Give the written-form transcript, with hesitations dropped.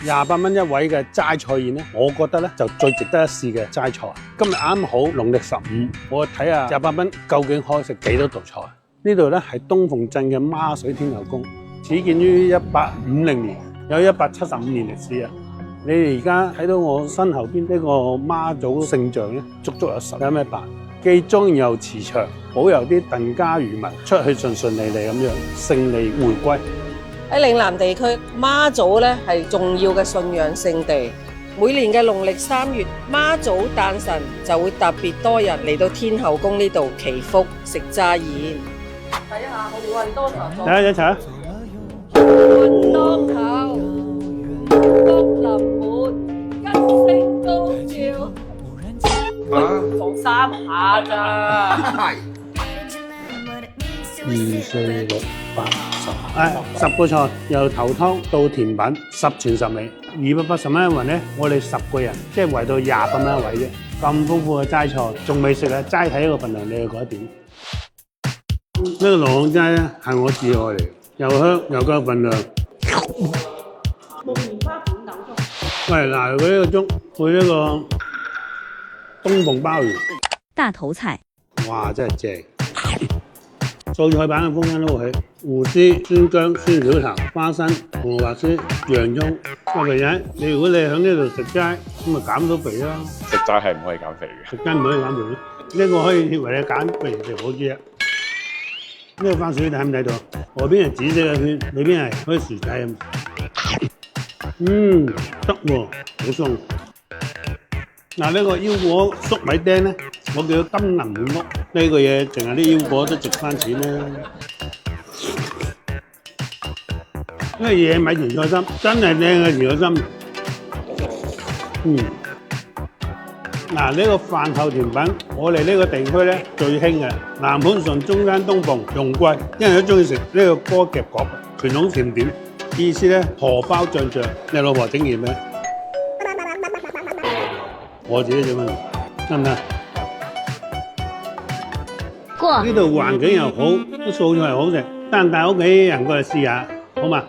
28蚊一位嘅齋菜宴咧，我覺得咧就最值得一試嘅齋菜。今日啱好農曆15，我睇下28蚊究竟可以食幾多道菜。呢度咧係東鳳鎮嘅孖水天后宮，始建於1850年，有175年歷史啊！你哋而家睇到我身後邊呢個媽祖聖像咧，足足有11米8，既莊嚴又慈祥，保佑啲疍家漁民出去順順利利咁樣，勝利回歸。喺嶺南地區，媽祖咧係重要嘅信仰聖地。每年嘅農曆3月，媽祖誕辰就會特別多人嚟到天后宮呢度祈福食齋宴。睇下我哋運多頭，大家一齊啊！運當頭，福臨門，吉星高照。喂，放3下咋2、4、6、8、10， 10個菜，由頭湯到甜品，10全10美。280蚊一雲咧，我哋10個人，即係圍到28蚊一位啫。咁豐富嘅齋菜，仲未食啊！齋睇一個份量，你又覺得點？呢個羅漢齋咧係我至愛嚟，又香又夠份量。木棉花卷等粥。喂，嗱，佢呢個粥配呢個東鳳鮑魚，大頭菜，哇，真係正！素菜版嘅風味都好起，胡絲、酸薑、酸小頭、花生、紅蘿蔔絲、洋葱。喂，肥仔，你如果你喺呢度食齋，咁咪減到肥啦。食齋係唔可以減肥嘅。食齋唔可以減肥咩？呢個可以為你減肥食好啲啊！呢個番薯你睇唔睇到？外邊係紫色嘅圈，裏邊係好似薯仔咁。得喎，好鬆。嗱，呢個腰果粟米釘咧，我叫佢金銀滿屋。呢個嘢淨係啲腰果都值翻錢啦。呢個野米甜菜心真係靚嘅甜菜心。嗱，呢個飯後甜品，我哋呢個地區咧最興嘅南盤順中間東鳳容桂，因為都中意食呢個歌夾角傳統甜點，意思咧荷包脹脹。你老婆整完未？我自己整啊，得唔得？過。呢度環境又好，啲素菜又好食，得唔帶屋企人過嚟試下，好嘛？